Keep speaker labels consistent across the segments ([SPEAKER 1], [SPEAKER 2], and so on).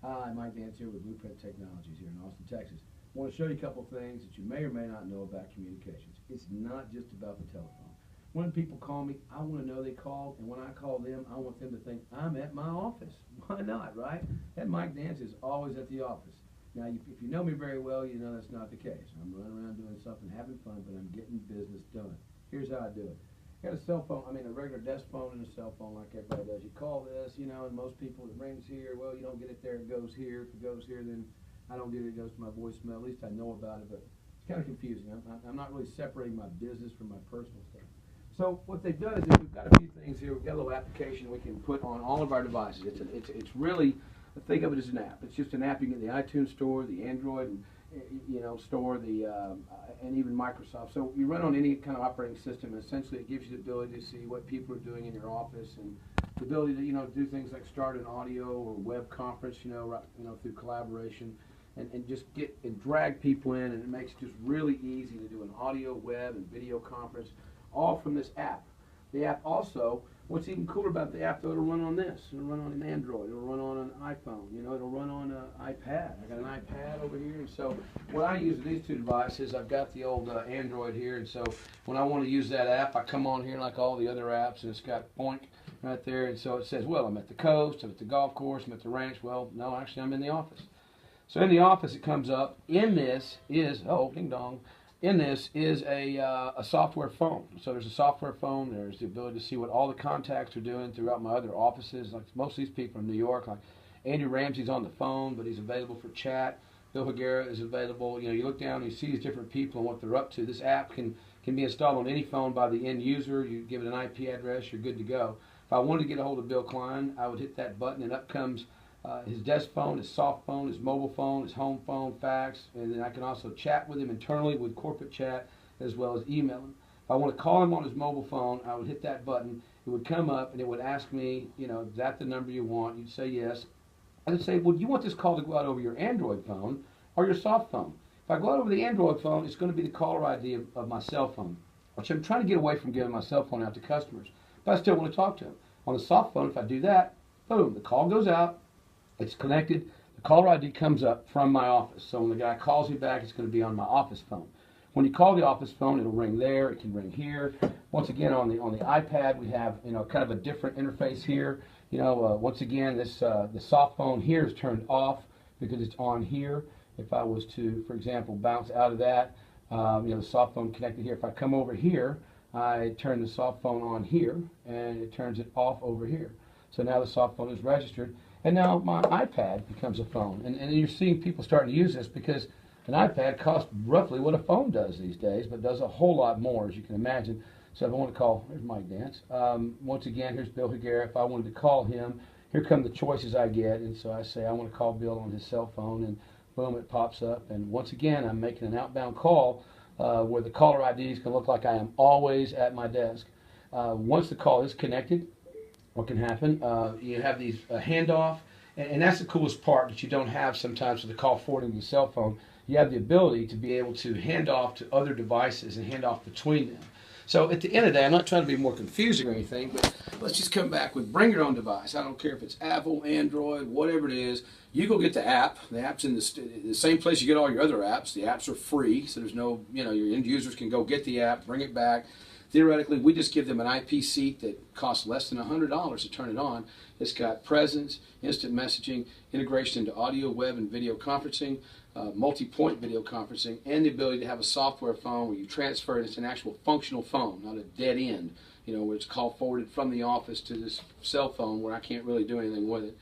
[SPEAKER 1] Hi, Mike Dance here with Blueprint Technologies here in Austin, Texas. I want to show you a couple things that you may or may not know about communications. It's not just about the telephone. When people call me, I want to know they called, and when I call them, I want them to think I'm at my office. Why not, right? That Mike Dance is always at the office. Now, if you know me very well, you know that's not the case. I'm running around doing something, having fun, but I'm getting business done. Here's how I do it. Got a cell phone, a regular desk phone and a cell phone like everybody does. You call this, and most people, it rings here. Well, you don't get it there, it goes here. If it goes here, then I don't get it, it goes to my voicemail. At least I know about it, but it's kind of confusing. I'm not really separating my business from my personal stuff. So what they've done is we've got a few things here. We've got a little application we can put on all of our devices. It's really, think of it as an app. It's just an app you can get in the iTunes store, the Android, and store, and even Microsoft. So you run on any kind of operating system, and essentially it gives you the ability to see what people are doing in your office, and the ability to do things like start an audio or web conference, through collaboration, and just get and drag people in, and it makes it just really easy to do an audio, web, and video conference, all from this app. The app also, what's even cooler about the app, though, it'll run on this. It'll run on an Android. It'll run on an iPhone. It'll run on an iPad. I got an iPad over here, and so what I use with these two devices, I've got the old Android here, and so when I want to use that app, I come on here like all the other apps, and it's got Boink right there, and so it says, well, I'm at the coast, I'm at the golf course, I'm at the ranch. Well, no, actually, I'm in the office. So in the office, it comes up. In this is, oh, ding dong. In this is a software phone. So there's a software phone. There's the ability to see what all the contacts are doing throughout my other offices. Like most of these people in New York, like Andy Ramsey's on the phone, but he's available for chat. Bill Higuera is available. You look down and you see these different people and what they're up to. This app can be installed on any phone by the end user. You give it an IP address, you're good to go. If I wanted to get a hold of Bill Klein, I would hit that button, and up comes his desk phone, his soft phone, his mobile phone, his home phone, fax, and then I can also chat with him internally with corporate chat as well as email him. If I want to call him on his mobile phone, I would hit that button. It would come up and it would ask me, is that the number you want? You'd say yes. I'd say, well, do you want this call to go out over your Android phone or your soft phone? If I go out over the Android phone, it's going to be the caller ID of my cell phone, which I'm trying to get away from giving my cell phone out to customers, but I still want to talk to them. On the soft phone, if I do that, boom, the call goes out. It's connected. The caller ID comes up from my office. So when the guy calls me back, it's going to be on my office phone. When you call the office phone, it'll ring there. It can ring here. Once again, on the iPad, we have kind of a different interface here. Once again, this the soft phone here is turned off because it's on here. If I was to, for example, bounce out of that, the soft phone connected here. If I come over here, I turn the soft phone on here, and it turns it off over here. So now the soft phone is registered. And now my iPad becomes a phone. And you're seeing people starting to use this because an iPad costs roughly what a phone does these days, but does a whole lot more, as you can imagine. So if I want to call, here's Mike Dance. Once again, here's Bill Higuera. If I wanted to call him, here come the choices I get. And so I say I want to call Bill on his cell phone, and boom, it pops up. And once again, I'm making an outbound call where the caller ID is going to look like I am always at my desk. Once the call is connected, what can happen? You have these handoff, and that's the coolest part that you don't have sometimes with the call forwarding to the cell phone. You have the ability to be able to hand off to other devices and hand off between them. So at the end of the day, I'm not trying to be more confusing or anything, but let's just come back with bring your own device. I don't care if it's Apple, Android, whatever it is. You go get the app. The app's in the same place you get all your other apps. The apps are free, so there's no, your end users can go get the app, bring it back. Theoretically, we just give them an IP seat that costs less than $100 to turn it on. It's got presence, instant messaging, integration into audio, web, and video conferencing, multi-point video conferencing, and the ability to have a software phone where you transfer it. It's an actual functional phone, not a dead end, where it's call forwarded from the office to this cell phone where I can't really do anything with it.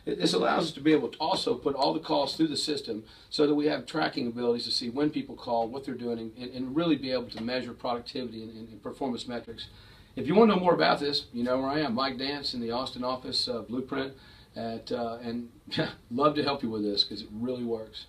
[SPEAKER 1] This allows us to be able to also put all the calls through the system so that we have tracking abilities to see when people call, what they're doing, and really be able to measure productivity and performance metrics. If you want to know more about this, you know where I am, Mike Dance in the Austin office, Blueprint, and love to help you with this because it really works.